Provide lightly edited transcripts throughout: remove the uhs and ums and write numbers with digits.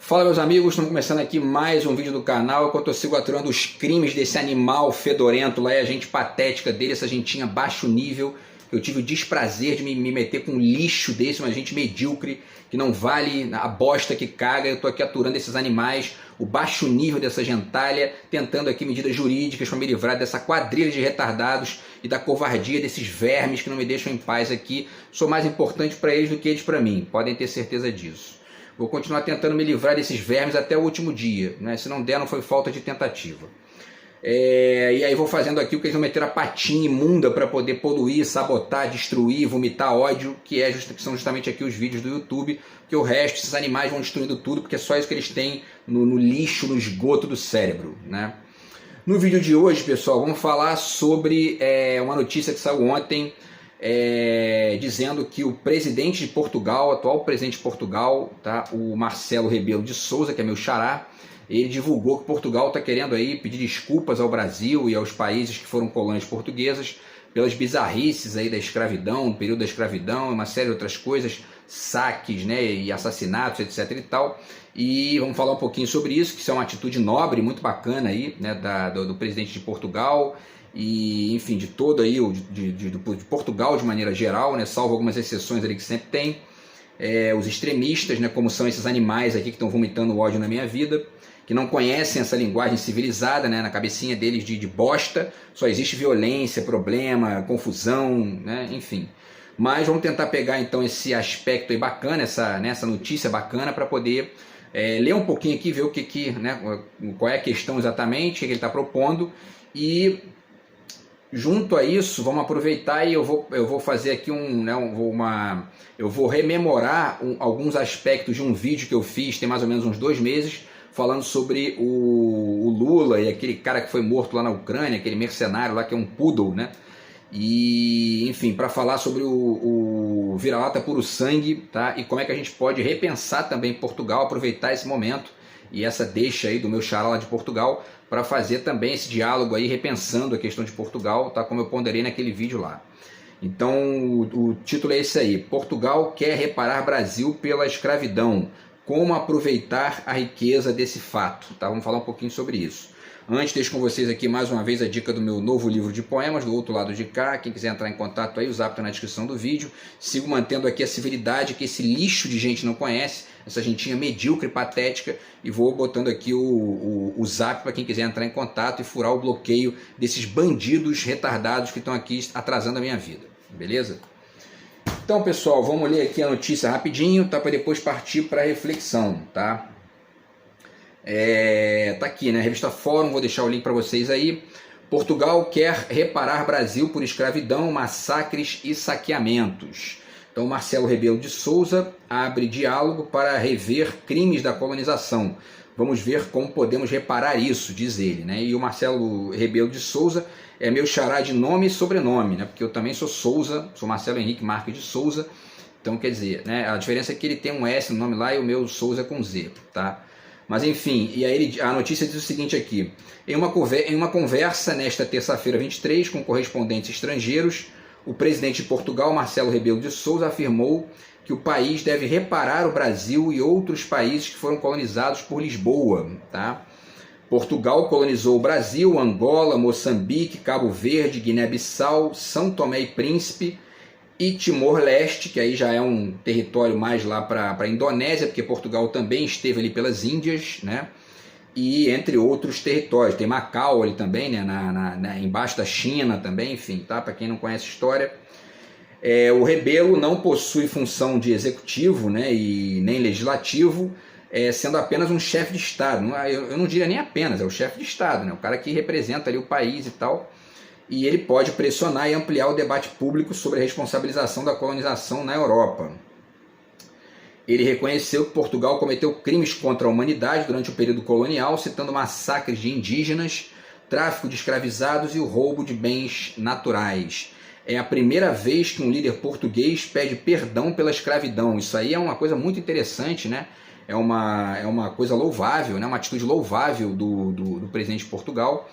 Fala, meus amigos, estamos começando aqui mais um vídeo do canal enquanto eu sigo aturando os crimes desse animal fedorento lá e a gente patética dele, essa gentinha baixo nível. Eu tive o desprazer de me meter com um lixo desse, uma gente medíocre, que não vale a bosta que caga. Eu estou aqui aturando esses animais, o baixo nível dessa gentalha, tentando aqui medidas jurídicas para me livrar dessa quadrilha de retardados e da covardia desses vermes que não me deixam em paz aqui. Sou mais importante para eles do que eles para mim, podem ter certeza disso. Vou continuar tentando me livrar desses vermes até o último dia, né? Se não der, não foi falta de tentativa. E aí vou fazendo aqui o que eles vão meter a patinha imunda para poder poluir, sabotar, destruir, vomitar ódio, que são justamente aqui os vídeos do YouTube, que o resto, esses animais vão destruindo tudo, porque é só isso que eles têm no lixo, no esgoto do cérebro, né? No vídeo de hoje, pessoal, vamos falar sobre uma notícia que saiu ontem, dizendo que o presidente de Portugal, atual presidente de Portugal, tá, o Marcelo Rebelo de Sousa, que é meu xará, ele divulgou que Portugal está querendo aí pedir desculpas ao Brasil e aos países que foram colônias portuguesas pelas bizarrices aí da escravidão, no período da escravidão e uma série de outras coisas, saques, né, e assassinatos, etc e tal. E vamos falar um pouquinho sobre isso, que isso é uma atitude nobre, muito bacana aí, né, do presidente de Portugal e, enfim, de todo aí, de Portugal de maneira geral, né, salvo algumas exceções ali que sempre tem, os extremistas, né, como são esses animais aqui que estão vomitando ódio na minha vida, que não conhecem essa linguagem civilizada, né, na cabecinha deles de bosta, só existe violência, problema, confusão, né, enfim. Mas vamos tentar pegar então esse aspecto aí bacana, essa notícia bacana, para poder ler um pouquinho aqui, ver qual é a questão exatamente, o que ele está propondo, e junto a isso, vamos aproveitar e eu vou fazer aqui eu vou rememorar alguns aspectos de um vídeo que eu fiz tem mais ou menos uns 2 meses, falando sobre o Lula e aquele cara que foi morto lá na Ucrânia, aquele mercenário lá que é um poodle, né? E, enfim, para falar sobre o vira-lata puro sangue, tá? E como é que a gente pode repensar também Portugal, aproveitar esse momento e essa deixa aí do meu xará lá de Portugal para fazer também esse diálogo aí, repensando a questão de Portugal, tá? Como eu ponderei naquele vídeo lá. Então o título é esse aí: Portugal quer reparar Brasil pela escravidão. Como aproveitar a riqueza desse fato, tá? Vamos falar um pouquinho sobre isso. Antes, deixo com vocês aqui mais uma vez a dica do meu novo livro de poemas, do outro lado de cá. Quem quiser entrar em contato aí, o zap está na descrição do vídeo. Sigo mantendo aqui a civilidade que esse lixo de gente não conhece, essa gentinha medíocre, patética, e vou botando aqui o zap para quem quiser entrar em contato e furar o bloqueio desses bandidos retardados que estão aqui atrasando a minha vida, beleza? Então, pessoal, vamos ler aqui a notícia rapidinho, tá, para depois partir para a reflexão, tá? Tá aqui, né? Revista Fórum, vou deixar o link para vocês aí. Portugal quer reparar Brasil por escravidão, massacres e saqueamentos. Então, Marcelo Rebelo de Sousa abre diálogo para rever crimes da colonização. Vamos ver como podemos reparar isso, diz ele, né? E o Marcelo Rebelo de Sousa é meu xará de nome e sobrenome, né? Porque eu também sou Sousa, sou Marcelo Henrique Marques de Sousa. Então, quer dizer, né? A diferença é que ele tem um S no nome lá e o meu Sousa é com Z, tá? Mas enfim, e aí a notícia diz o seguinte aqui: em uma conversa nesta terça-feira 23 com correspondentes estrangeiros, o presidente de Portugal, Marcelo Rebelo de Sousa, afirmou que o país deve reparar o Brasil e outros países que foram colonizados por Lisboa, tá? Portugal colonizou o Brasil, Angola, Moçambique, Cabo Verde, Guiné-Bissau, São Tomé e Príncipe e Timor-Leste, que aí já é um território mais lá para a Indonésia, porque Portugal também esteve ali pelas Índias, né? E entre outros territórios, tem Macau ali também, né? Embaixo da China também, enfim, tá? Para quem não conhece a história. O Rebelo não possui função de executivo, né? E nem legislativo, sendo apenas um chefe de Estado. Eu não diria nem apenas, é o chefe de Estado, né? O cara que representa ali o país e tal. E ele pode pressionar e ampliar o debate público sobre a responsabilização da colonização na Europa. Ele reconheceu que Portugal cometeu crimes contra a humanidade durante o período colonial, citando massacres de indígenas, tráfico de escravizados e o roubo de bens naturais. É a primeira vez que um líder português pede perdão pela escravidão. Isso aí é uma coisa muito interessante, né? É uma coisa louvável, né? Uma atitude louvável do presidente de Portugal.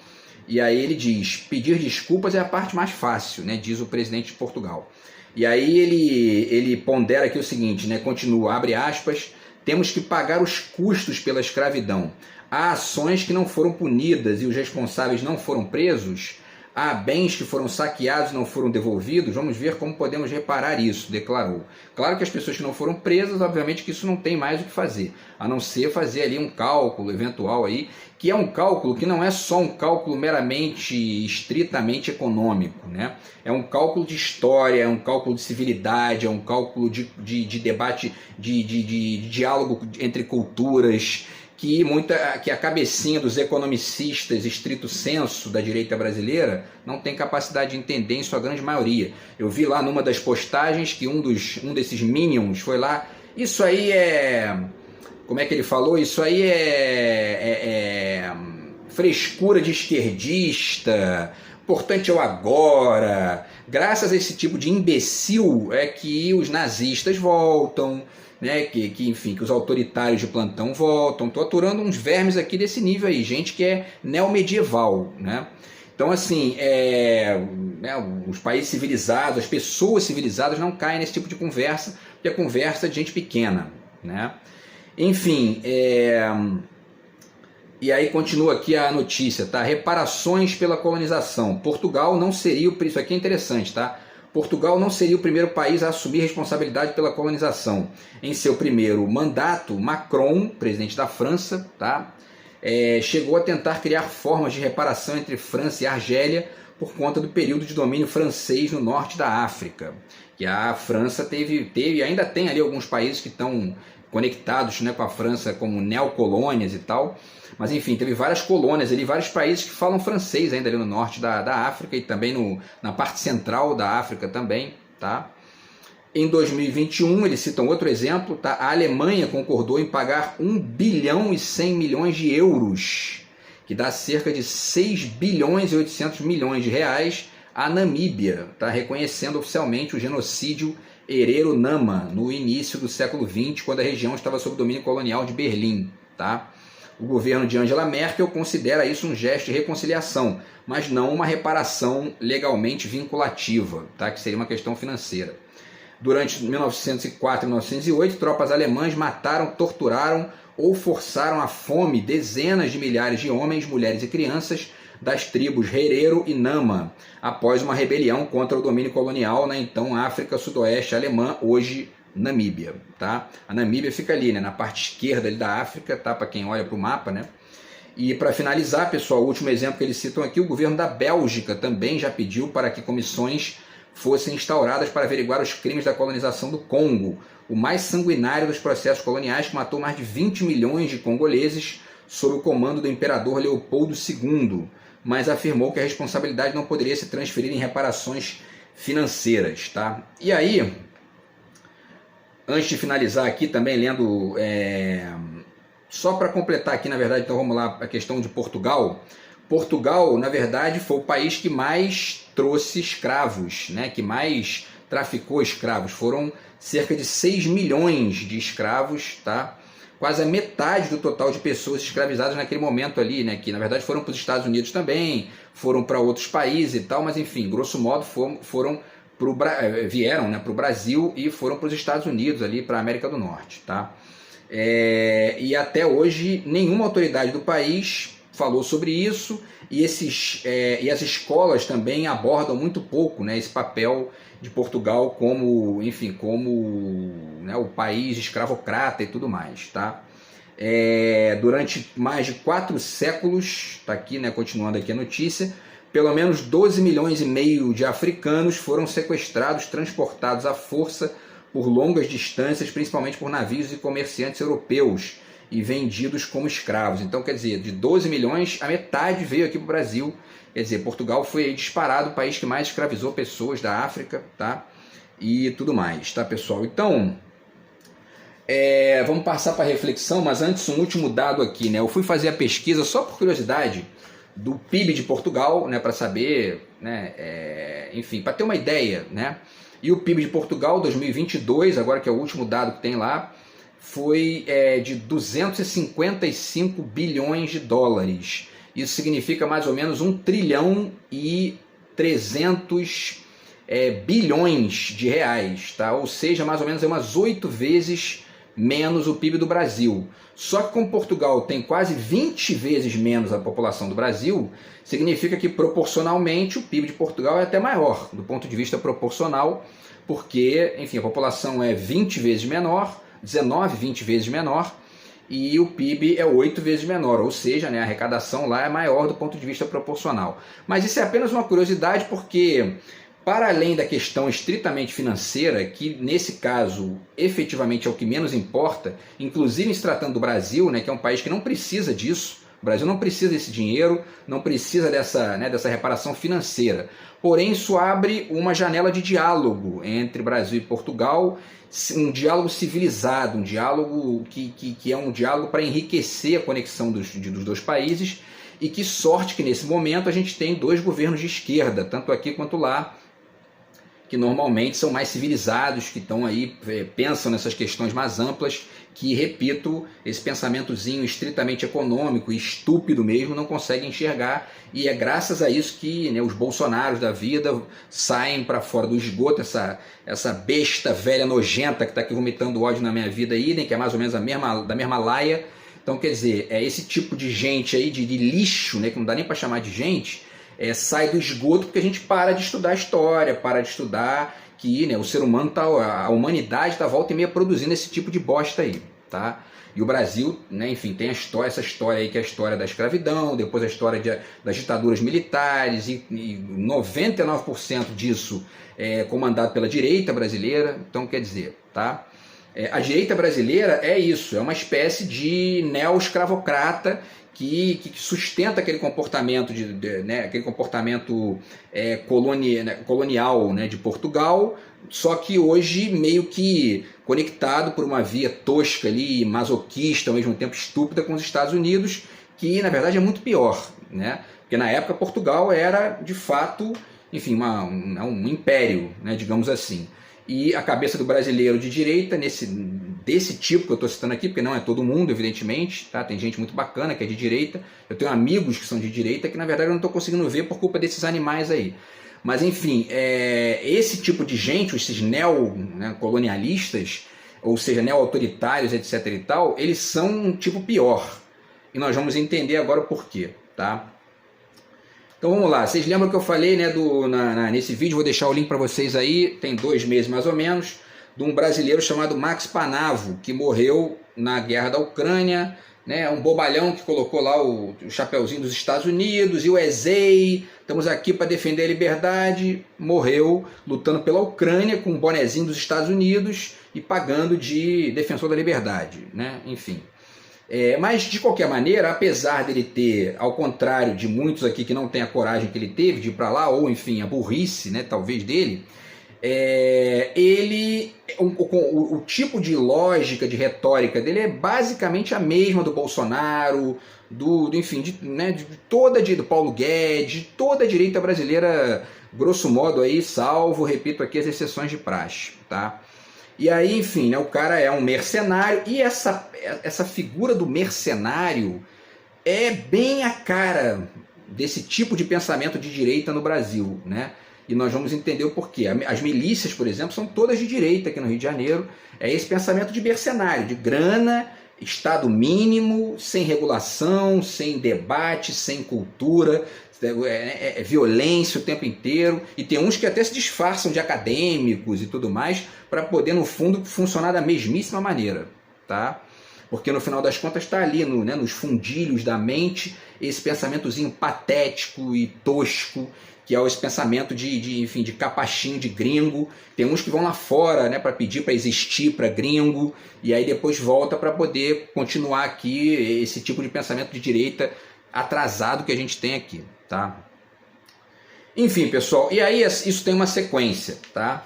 E aí ele diz: pedir desculpas é a parte mais fácil, né? Diz o presidente de Portugal. E aí ele pondera aqui o seguinte, né? Continua, abre aspas: temos que pagar os custos pela escravidão. Há ações que não foram punidas e os responsáveis não foram presos. Há bens que foram saqueados e não foram devolvidos. Vamos ver como podemos reparar isso, declarou. Claro que as pessoas que não foram presas, obviamente que isso não tem mais o que fazer, a não ser fazer ali um cálculo eventual aí, que é um cálculo que não é só um cálculo meramente, estritamente econômico, né? É um cálculo de história, é um cálculo de civilidade, é um cálculo de debate, de diálogo entre culturas, que a cabecinha dos economicistas estrito sensu da direita brasileira não tem capacidade de entender em sua grande maioria. Eu vi lá numa das postagens que um desses minions foi lá, isso aí é... Como é que ele falou? Isso aí é frescura de esquerdista, importante é o agora. Graças a esse tipo de imbecil é que os nazistas voltam, né, enfim, que os autoritários de plantão voltam. Estou aturando uns vermes aqui desse nível aí, gente que é neomedieval, né? Então, assim, né, os países civilizados, as pessoas civilizadas não caem nesse tipo de conversa, porque é conversa de gente pequena, né? Enfim, e aí continua aqui a notícia, tá? Reparações pela colonização. Portugal não seria isso aqui é interessante, tá? Portugal não seria o primeiro país a assumir responsabilidade pela colonização. Em seu primeiro mandato, Macron, presidente da França, tá? Chegou a tentar criar formas de reparação entre França e Argélia por conta do período de domínio francês no norte da África. Que a França teve e ainda tem ali alguns países que estão conectados, né, com a França como neocolônias e tal. Mas enfim, teve várias colônias ali, vários países que falam francês ainda ali no norte da África e também na parte central da África também, tá? Em 2021, eles citam outro exemplo, tá? A Alemanha concordou em pagar 1 bilhão e 100 milhões de euros, que dá cerca de 6 bilhões e 800 milhões de reais, à Namíbia, tá? Reconhecendo oficialmente o genocídio Herero Nama no início do século XX, quando a região estava sob domínio colonial de Berlim, tá? O governo de Angela Merkel considera isso um gesto de reconciliação, mas não uma reparação legalmente vinculativa, tá? Que seria uma questão financeira. Durante 1904 e 1908, tropas alemãs mataram, torturaram ou forçaram à fome dezenas de milhares de homens, mulheres e crianças das tribos Herero e Nama, após uma rebelião contra o domínio colonial na então África Sudoeste Alemã, hoje Namíbia, tá? A Namíbia fica ali, né, na parte esquerda ali da África, tá? Para quem olha para o mapa, né? E para finalizar, pessoal, o último exemplo que eles citam aqui, o governo da Bélgica também já pediu para que comissões fossem instauradas para averiguar os crimes da colonização do Congo, o mais sanguinário dos processos coloniais que matou mais de 20 milhões de congoleses sob o comando do imperador Leopoldo II, mas afirmou que a responsabilidade não poderia se transferir em reparações financeiras, tá? E aí, antes de finalizar aqui também lendo, só para completar aqui, na verdade, então vamos lá, a questão de Portugal. Portugal, na verdade, foi o país que mais trouxe escravos, né? Que mais traficou escravos. Foram cerca de 6 milhões de escravos, tá? Quase a metade do total de pessoas escravizadas naquele momento ali, né? Que na verdade foram para os Estados Unidos também, foram para outros países e tal, mas enfim, grosso modo vieram, né, para o Brasil e foram para os Estados Unidos, ali para a América do Norte, tá? E até hoje nenhuma autoridade do país falou sobre isso e as escolas também abordam muito pouco, né, esse papel de Portugal como, enfim, né, o país escravocrata e tudo mais, tá? Durante mais de 4 séculos, tá aqui, né, continuando aqui a notícia, pelo menos 12 milhões e meio de africanos foram sequestrados, transportados à força por longas distâncias, principalmente por navios e comerciantes europeus, e vendidos como escravos. Então, quer dizer, de 12 milhões, a metade veio aqui para o Brasil. Quer dizer, Portugal foi disparado o país que mais escravizou pessoas da África, tá? E tudo mais, tá, pessoal? Então, vamos passar para a reflexão, mas antes um último dado aqui, né? Eu fui fazer a pesquisa só por curiosidade do PIB de Portugal, né, para saber, né, enfim, para ter uma ideia, né? E o PIB de Portugal 2022, agora que é o último dado que tem lá, foi de 255 bilhões de dólares. Isso significa mais ou menos 1 trilhão e 300 bilhões de reais, tá? Ou seja, mais ou menos umas 8 vezes menos o PIB do Brasil. Só que como Portugal tem quase 20 vezes menos a população do Brasil, significa que proporcionalmente o PIB de Portugal é até maior, do ponto de vista proporcional, porque, enfim, a população é 20 vezes menor, 19, 20 vezes menor, e o PIB é 8 vezes menor, ou seja, né, a arrecadação lá é maior do ponto de vista proporcional. Mas isso é apenas uma curiosidade porque, para além da questão estritamente financeira, que nesse caso efetivamente é o que menos importa, inclusive se tratando do Brasil, né, que é um país que não precisa disso, o Brasil não precisa desse dinheiro, não precisa dessa reparação financeira. Porém, isso abre uma janela de diálogo entre Brasil e Portugal, um diálogo civilizado, um diálogo que é um diálogo para enriquecer a conexão dos dois países, e que sorte que nesse momento a gente tem dois governos de esquerda, tanto aqui quanto lá, que normalmente são mais civilizados, que estão aí, pensam nessas questões mais amplas, que, repito, esse pensamentozinho estritamente econômico e estúpido mesmo não consegue enxergar, e é graças a isso que, né, os Bolsonaros da vida saem para fora do esgoto, essa besta velha nojenta que está aqui vomitando ódio na minha vida aí, né, que é mais ou menos da mesma laia. Então, quer dizer, é esse tipo de gente aí, de lixo, né, que não dá nem para chamar de gente, sai do esgoto porque a gente para de estudar história, para de estudar que, né, o ser humano, a humanidade está volta e meia produzindo esse tipo de bosta aí, tá? E o Brasil, né, enfim, tem essa história aí que é a história da escravidão, depois a história das ditaduras militares, e 99% disso é comandado pela direita brasileira. Então, quer dizer, tá? A direita brasileira é isso, é uma espécie de neo-escravocrata que sustenta aquele comportamento, aquele comportamento colonial, né, de Portugal, só que hoje meio que conectado por uma via tosca ali, masoquista, ao mesmo tempo estúpida, com os Estados Unidos, que na verdade é muito pior, né? Porque na época Portugal era de fato, enfim, um império, né, digamos assim. E a cabeça do brasileiro de direita, desse tipo que eu estou citando aqui, porque não é todo mundo, evidentemente, tá? Tem gente muito bacana que é de direita, eu tenho amigos que são de direita que na verdade eu não estou conseguindo ver por culpa desses animais aí. Mas enfim, esse tipo de gente, esses neo-colonialistas, ou seja, neo-autoritários, etc. e tal, eles são um tipo pior. E nós vamos entender agora o porquê, tá? Então vamos lá, vocês lembram que eu falei, né, nesse vídeo, vou deixar o link para vocês aí, tem 2 meses mais ou menos, de um brasileiro chamado Max Panavo, que morreu na guerra da Ucrânia, né, um bobalhão que colocou lá o chapeuzinho dos Estados Unidos e o EZEI, estamos aqui para defender a liberdade, morreu lutando pela Ucrânia com o bonezinho dos Estados Unidos e pagando de defensor da liberdade, né, enfim. Mas de qualquer maneira, apesar dele ter, ao contrário de muitos aqui que não têm a coragem que ele teve de ir para lá, ou enfim, a burrice, né, talvez dele, o tipo de lógica, de retórica dele é basicamente a mesma do Bolsonaro, enfim, do Paulo Guedes, de toda a direita brasileira, grosso modo aí, salvo, repito aqui, as exceções de praxe, tá? E aí, enfim, né, o cara é um mercenário, e essa figura do mercenário é bem a cara desse tipo de pensamento de direita no Brasil, né? E nós vamos entender o porquê. As milícias, por exemplo, são todas de direita aqui no Rio de Janeiro. É esse pensamento de mercenário, de grana, Estado mínimo, sem regulação, sem debate, sem cultura, violência o tempo inteiro, e tem uns que até se disfarçam de acadêmicos e tudo mais, para poder, no fundo, funcionar da mesmíssima maneira, tá? Porque no final das contas está ali, nos fundilhos da mente, esse pensamentozinho patético e tosco, que é esse pensamento enfim, de capachinho de gringo. Tem uns que vão lá fora, né, para pedir para existir para gringo, e aí depois volta para poder continuar aqui esse tipo de pensamento de direita atrasado que a gente tem aqui, tá? Enfim, pessoal, e aí isso tem uma sequência, tá?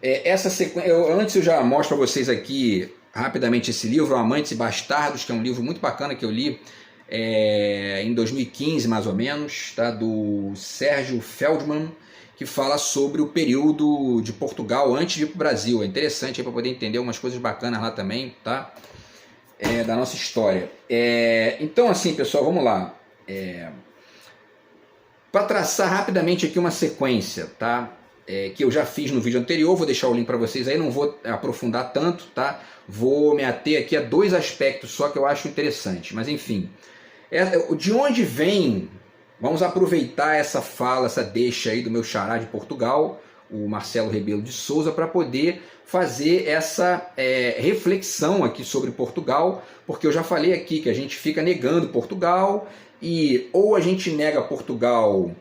Essa sequência, antes eu já mostro para vocês aqui rapidamente esse livro, Amantes e Bastardos, que é um livro muito bacana que eu li em 2015, mais ou menos, tá? Do Sérgio Feldman, que fala sobre o período de Portugal antes de ir para o Brasil. É interessante para poder entender umas coisas bacanas lá também, tá? Da nossa história. Então, assim, pessoal, vamos lá. Para traçar rapidamente aqui uma sequência, tá? que eu já fiz no vídeo anterior, vou deixar o link para vocês aí, não vou aprofundar tanto, tá? Vou me ater aqui a 2 aspectos só que eu acho interessante, mas enfim. De onde vem, vamos aproveitar essa fala, essa deixa aí do meu xará de Portugal, o Marcelo Rebelo de Souza, para poder fazer essa reflexão aqui sobre Portugal, porque eu já falei aqui que a gente fica negando Portugal, e ou a gente nega Portugal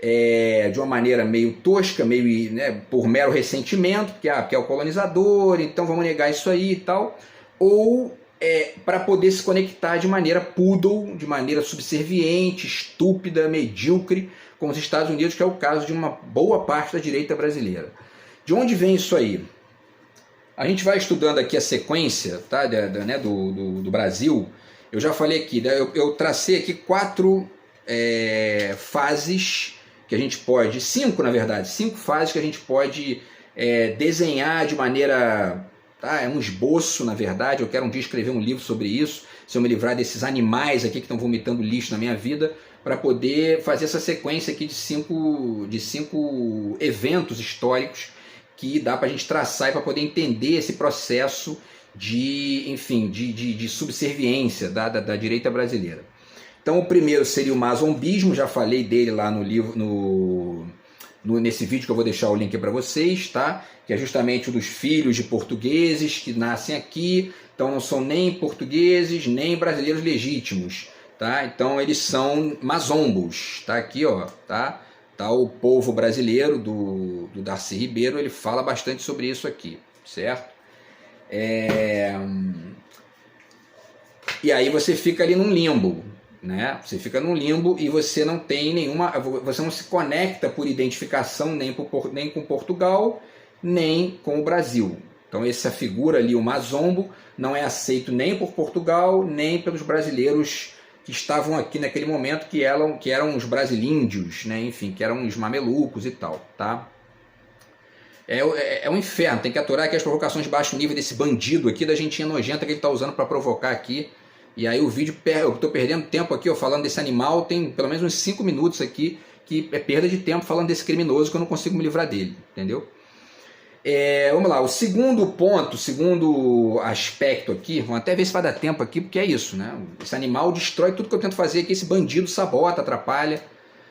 de uma maneira meio tosca, meio, né, por mero ressentimento, porque é o colonizador, então vamos negar isso aí e tal, ou para poder se conectar de maneira poodle, de maneira subserviente, estúpida, medíocre, com os Estados Unidos, que é o caso de uma boa parte da direita brasileira. De onde vem isso aí? A gente vai estudando aqui a sequência, tá, do Brasil. Eu já falei aqui, eu tracei aqui 4 fases que a gente pode, 5 na verdade, 5 fases que a gente pode desenhar de maneira, tá, é um esboço na verdade, eu quero um dia escrever um livro sobre isso, se eu me livrar desses animais aqui que estão vomitando lixo na minha vida, para poder fazer essa sequência aqui de 5 eventos históricos que dá para a gente traçar e para poder entender esse processo de subserviência da direita brasileira. Então o primeiro seria o mazombismo, já falei dele lá no livro, nesse vídeo que eu vou deixar o link para vocês, tá? Que é justamente o dos filhos de portugueses que nascem aqui, então não são nem portugueses nem brasileiros legítimos, tá? Então eles são mazombos, tá aqui, ó, tá? Tá o povo brasileiro do Darcy Ribeiro, ele fala bastante sobre isso aqui, certo? E aí você fica ali num limbo, né? Você fica num limbo e você não tem você não se conecta por identificação nem com Portugal, nem com o Brasil. Então essa figura ali, o mazombo, não é aceito nem por Portugal, nem pelos brasileiros que estavam aqui naquele momento, que eram os brasilíndios, né? Enfim, que eram os mamelucos e tal, tá? É um inferno, tem que aturar aqui as provocações de baixo nível desse bandido aqui, da gentinha nojenta que ele está usando para provocar aqui. E aí o vídeo, eu estou perdendo tempo aqui, ó, falando desse animal, tem pelo menos uns 5 minutos aqui, que é perda de tempo falando desse criminoso que eu não consigo me livrar dele, entendeu? Vamos lá, o segundo ponto, o segundo aspecto aqui, vamos até ver se vai dar tempo aqui, porque é isso, né? Esse animal destrói tudo que eu tento fazer aqui, esse bandido sabota, atrapalha,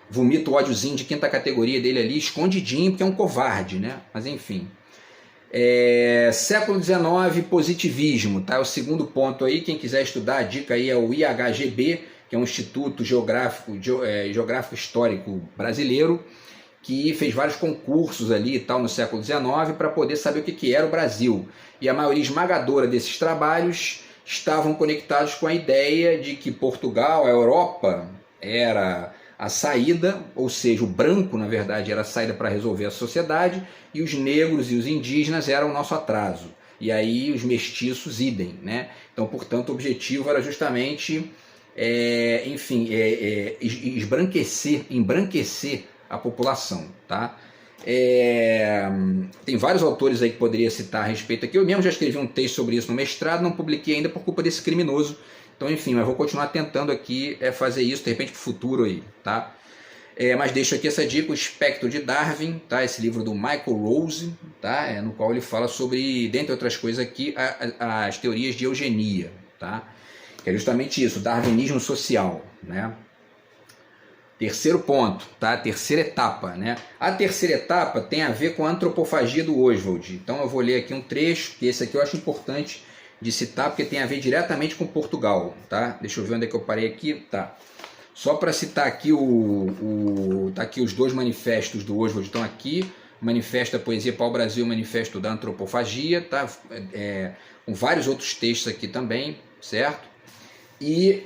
vomita o ódiozinho de 5ª categoria dele ali, escondidinho, porque é um covarde, né? Mas enfim. Século XIX, positivismo, tá? É o segundo ponto aí, quem quiser estudar, a dica aí é o IHGB, que é um Instituto Geográfico Histórico Brasileiro, que fez vários concursos ali e tal no século XIX para poder saber o que era o Brasil. E a maioria esmagadora desses trabalhos estavam conectados com a ideia de que Portugal, a Europa, era a saída, ou seja, o branco, na verdade, era a saída para resolver a sociedade, e os negros e os indígenas eram o nosso atraso. E aí os mestiços idem, né? Então, portanto, o objetivo era justamente, embranquecer a população, tá? Tem vários autores aí que poderia citar a respeito aqui. Eu mesmo já escrevi um texto sobre isso no mestrado, não publiquei ainda por culpa desse criminoso. Então, enfim, mas vou continuar tentando aqui fazer isso, de repente, para o futuro aí, tá? Mas deixo aqui essa dica, O Espectro de Darwin, tá? Esse livro do Michael Rose, tá? No qual ele fala sobre, dentre outras coisas aqui, as teorias de eugenia, tá? Que é justamente isso, o darwinismo social, né? Terceiro ponto, tá? Terceira etapa, né? A terceira etapa tem a ver com a antropofagia do Oswald. Então eu vou ler aqui um trecho, que esse aqui eu acho importante de citar, porque tem a ver diretamente com Portugal, tá? Deixa eu ver onde é que eu parei aqui, tá? Só para citar aqui tá aqui os 2 manifestos do Oswald, estão aqui, o Manifesto da Poesia para o Brasil e o Manifesto da Antropofagia, tá? Com vários outros textos aqui também, certo? E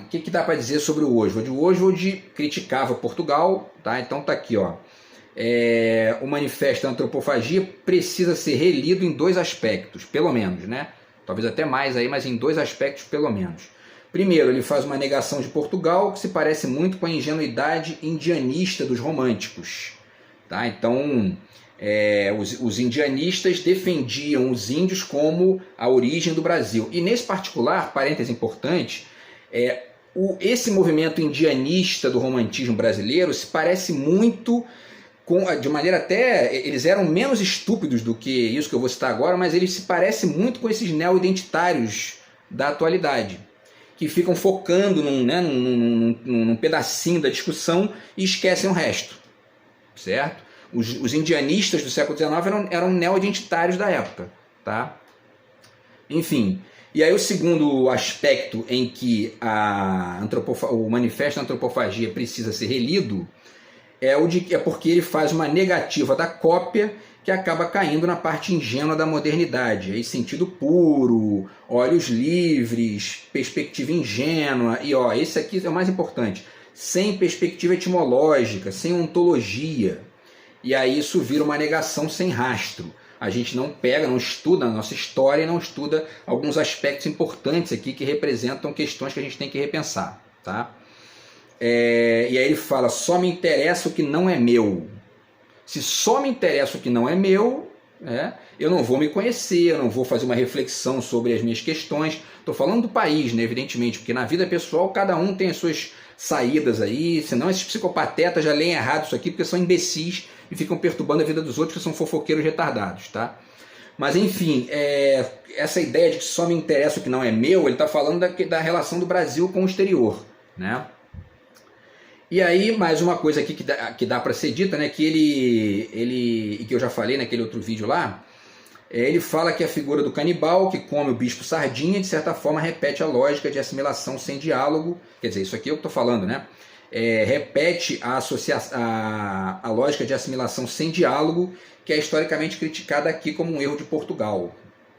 o que dá para dizer sobre o Oswald? O Oswald criticava Portugal, tá? Então tá aqui, ó. O Manifesto da Antropofagia precisa ser relido em 2 aspectos, pelo menos, né? Talvez até mais aí, mas em 2 aspectos pelo menos. Primeiro, ele faz uma negação de Portugal que se parece muito com a ingenuidade indianista dos românticos, tá? Então, os indianistas defendiam os índios como a origem do Brasil. E nesse particular, parêntese importante, esse movimento indianista do romantismo brasileiro se parece muito de maneira até... Eles eram menos estúpidos do que isso que eu vou citar agora, mas eles se parecem muito com esses neo-identitários da atualidade, que ficam focando num pedacinho da discussão e esquecem o resto, certo? Os indianistas do século XIX eram neo-identitários da época, tá? Enfim, e aí o segundo aspecto em que o Manifesto da Antropofagia precisa ser relido é porque ele faz uma negativa da cópia que acaba caindo na parte ingênua da modernidade. Aí, sentido puro, olhos livres, perspectiva ingênua, e esse aqui é o mais importante, sem perspectiva etimológica, sem ontologia. E aí isso vira uma negação sem rastro. A gente não pega, não estuda a nossa história e não estuda alguns aspectos importantes aqui que representam questões que a gente tem que repensar, tá? E aí ele fala, só me interessa o que não é meu. Se só me interessa o que não é meu, eu não vou me conhecer, eu não vou fazer uma reflexão sobre as minhas questões. Estou falando do país, né, evidentemente, porque na vida pessoal cada um tem as suas saídas aí, senão esses psicopatetas já leem errado isso aqui, porque são imbecis e ficam perturbando a vida dos outros, que são fofoqueiros retardados, tá? Mas enfim, essa ideia de que só me interessa o que não é meu, ele está falando da relação do Brasil com o exterior, né? E aí, mais uma coisa aqui que dá para ser dita, né, que e que eu já falei naquele outro vídeo lá, ele fala que a figura do canibal que come o bispo sardinha, de certa forma, repete a lógica de assimilação sem diálogo. Quer dizer, isso aqui é o que eu estou falando, né? Repete a lógica de assimilação sem diálogo, que é historicamente criticada aqui como um erro de Portugal,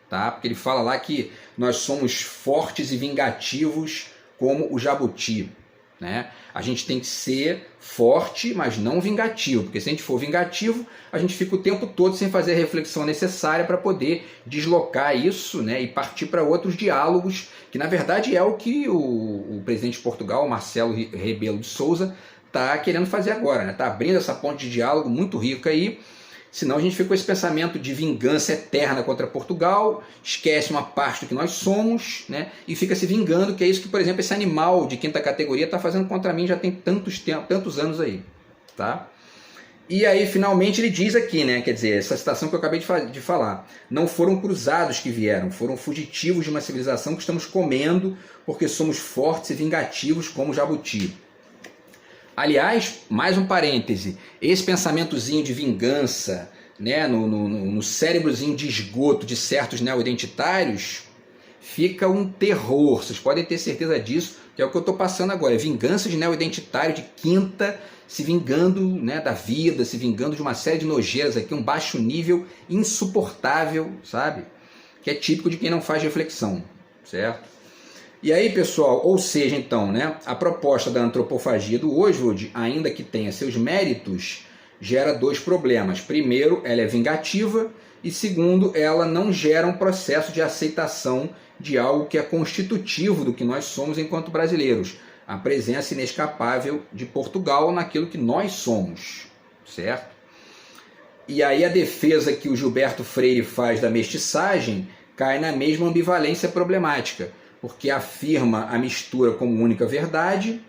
tá? Porque ele fala lá que nós somos fortes e vingativos como o jabuti, né? A gente tem que ser forte, mas não vingativo, porque se a gente for vingativo, a gente fica o tempo todo sem fazer a reflexão necessária para poder deslocar isso, né, e partir para outros diálogos, que na verdade é o que o presidente de Portugal, Marcelo Rebelo de Sousa, está querendo fazer agora, né? Está abrindo essa ponte de diálogo muito rica aí. Senão a gente fica com esse pensamento de vingança eterna contra Portugal, esquece uma parte do que nós somos, né, e fica se vingando, que é isso que, por exemplo, esse animal de quinta categoria está fazendo contra mim já tem tantos anos aí, tá? E aí, finalmente, ele diz aqui, né, quer dizer, essa citação que eu acabei de falar, não foram cruzados que vieram, foram fugitivos de uma civilização que estamos comendo porque somos fortes e vingativos como jabuti. Aliás, mais um parêntese, esse pensamentozinho de vingança, né, no cérebrozinho de esgoto de certos neo-identitários, fica um terror, vocês podem ter certeza disso, que é o que eu estou passando agora, vingança de neo-identitário de quinta, se vingando, né, da vida, se vingando de uma série de nojeiras aqui, um baixo nível insuportável, sabe? Que é típico de quem não faz reflexão, certo? E aí, pessoal, ou seja, então, né, a proposta da antropofagia do Oswald, ainda que tenha seus méritos, gera dois problemas. Primeiro, ela é vingativa e segundo, ela não gera um processo de aceitação de algo que é constitutivo do que nós somos enquanto brasileiros. A presença inescapável de Portugal naquilo que nós somos, certo? E aí a defesa que o Gilberto Freire faz da mestiçagem cai na mesma ambivalência problemática, porque afirma a mistura como única verdade,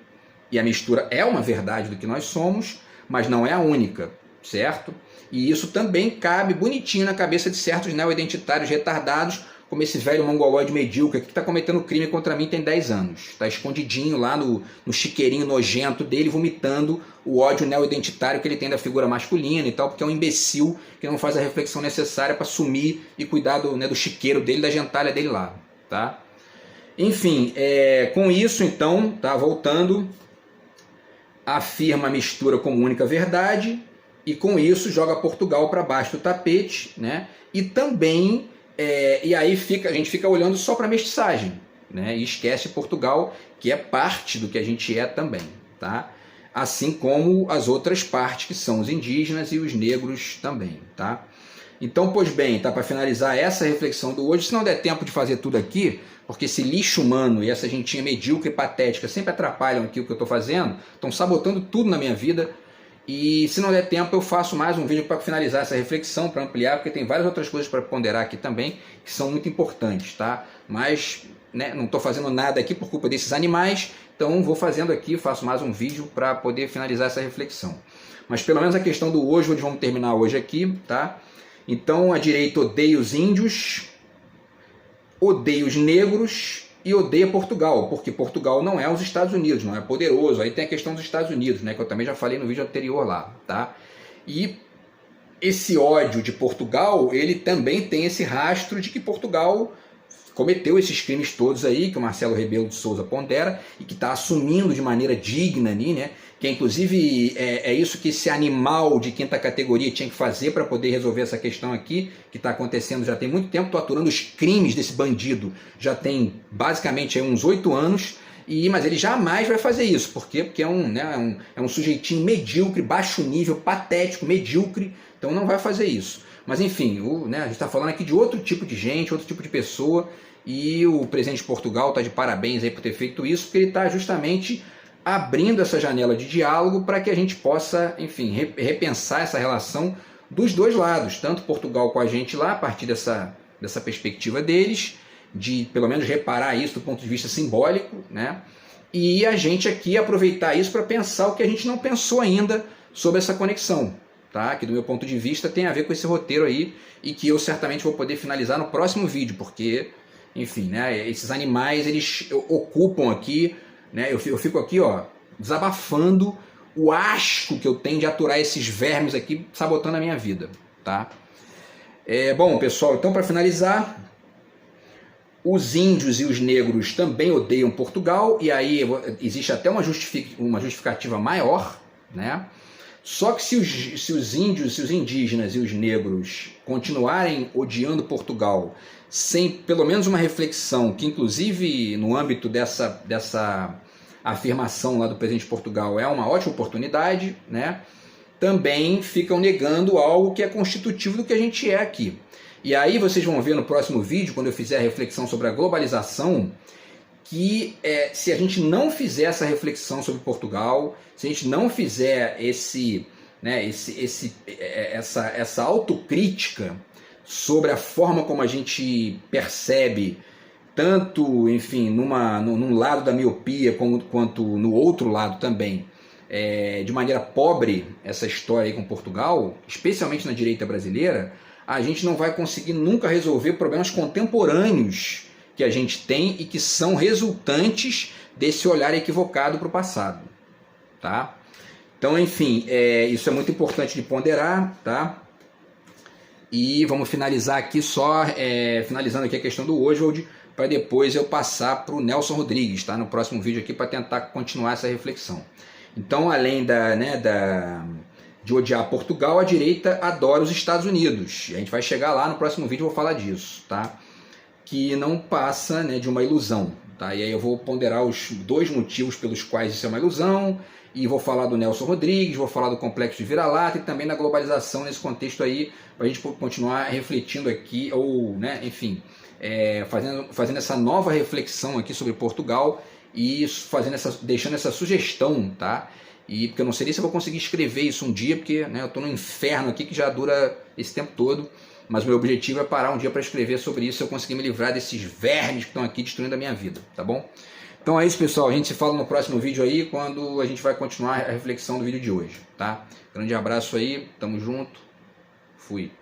e a mistura é uma verdade do que nós somos, mas não é a única, certo? E isso também cabe bonitinho na cabeça de certos neo-identitários retardados, como esse velho mongoloide medíocre que está cometendo crime contra mim tem 10 anos. Está escondidinho lá no chiqueirinho nojento dele, vomitando o ódio neo-identitário que ele tem da figura masculina e tal, porque é um imbecil que não faz a reflexão necessária para sumir e cuidar do chiqueiro dele, da gentalha dele lá, tá? Enfim, com isso então, tá, voltando, afirma a mistura como única verdade e com isso joga Portugal para baixo do tapete, né? E também, e aí a gente fica olhando só para a mestiçagem, né? E esquece Portugal, que é parte do que a gente é também, tá? Assim como as outras partes que são os indígenas e os negros também, tá? Então, pois bem, tá, para finalizar essa reflexão do hoje, se não der tempo de fazer tudo aqui, porque esse lixo humano e essa gentinha medíocre e patética sempre atrapalham aqui o que eu estou fazendo, estão sabotando tudo na minha vida, e se não der tempo eu faço mais um vídeo para finalizar essa reflexão, para ampliar, porque tem várias outras coisas para ponderar aqui também, que são muito importantes, tá? Mas, né, não estou fazendo nada aqui por culpa desses animais, então vou fazendo aqui, faço mais um vídeo para poder finalizar essa reflexão. Mas pelo menos a questão do hoje, vamos terminar hoje aqui, tá? Então a direita odeia os índios, odeia os negros e odeia Portugal, porque Portugal não é os Estados Unidos, não é poderoso. Aí tem a questão dos Estados Unidos, né, que eu também já falei no vídeo anterior lá, tá? E esse ódio de Portugal, ele também tem esse rastro de que Portugal cometeu esses crimes todos aí, que o Marcelo Rebelo de Sousa pondera, e que está assumindo de maneira digna ali, né? Que inclusive é isso que esse animal de quinta categoria tinha que fazer para poder resolver essa questão aqui, que está acontecendo já tem muito tempo. Estou aturando os crimes desse bandido, já tem basicamente aí uns 8 anos, mas ele jamais vai fazer isso. Por quê? Porque é um sujeitinho medíocre, baixo nível, patético, medíocre, então não vai fazer isso. Mas enfim, a gente está falando aqui de outro tipo de gente, outro tipo de pessoa, e o presidente de Portugal está de parabéns aí por ter feito isso, porque ele está justamente abrindo essa janela de diálogo para que a gente possa, enfim, repensar essa relação dos dois lados, tanto Portugal com a gente lá, a partir dessa perspectiva deles, de pelo menos reparar isso do ponto de vista simbólico, né? E a gente aqui aproveitar isso para pensar o que a gente não pensou ainda sobre essa conexão, tá? Que do meu ponto de vista tem a ver com esse roteiro aí, e que eu certamente vou poder finalizar no próximo vídeo, porque, enfim, né, esses animais, eles ocupam aqui, né, eu fico aqui, ó, desabafando o asco que eu tenho de aturar esses vermes aqui, sabotando a minha vida, tá? Bom, pessoal, então para finalizar, os índios e os negros também odeiam Portugal, e aí existe até uma justificativa maior, né? Só que se os índios, se os indígenas e os negros continuarem odiando Portugal, sem pelo menos uma reflexão, que inclusive no âmbito dessa afirmação lá do presidente de Portugal é uma ótima oportunidade, né? Também ficam negando algo que é constitutivo do que a gente é aqui. E aí vocês vão ver no próximo vídeo, quando eu fizer a reflexão sobre a globalização, que se a gente não fizer essa reflexão sobre Portugal, se a gente não fizer essa autocrítica sobre a forma como a gente percebe, tanto, enfim, num lado da miopia quanto no outro lado também, de maneira pobre essa história aí com Portugal, especialmente na direita brasileira, a gente não vai conseguir nunca resolver problemas contemporâneos que a gente tem e que são resultantes desse olhar equivocado para o passado, tá? Então, enfim, isso é muito importante de ponderar, tá? E vamos finalizar aqui finalizando aqui a questão do Oswald, para depois eu passar para o Nelson Rodrigues, tá? No próximo vídeo aqui, para tentar continuar essa reflexão. Então, além de odiar Portugal, a direita adora os Estados Unidos. A gente vai chegar lá no próximo vídeo, eu vou falar disso, tá? Que não passa, né, de uma ilusão, tá? E aí eu vou ponderar os 2 motivos pelos quais isso é uma ilusão, e vou falar do Nelson Rodrigues, vou falar do complexo de vira-lata e também da globalização nesse contexto aí, para a gente continuar refletindo aqui, ou, né, enfim, fazendo essa nova reflexão aqui sobre Portugal e deixando essa sugestão, tá? E porque eu não sei nem se eu vou conseguir escrever isso um dia, porque, né, eu estou no inferno aqui que já dura esse tempo todo. Mas meu objetivo é parar um dia para escrever sobre isso, se eu conseguir me livrar desses vermes que estão aqui destruindo a minha vida, tá bom? Então é isso, pessoal. A gente se fala no próximo vídeo aí, quando a gente vai continuar a reflexão do vídeo de hoje, tá? Grande abraço aí, tamo junto, fui.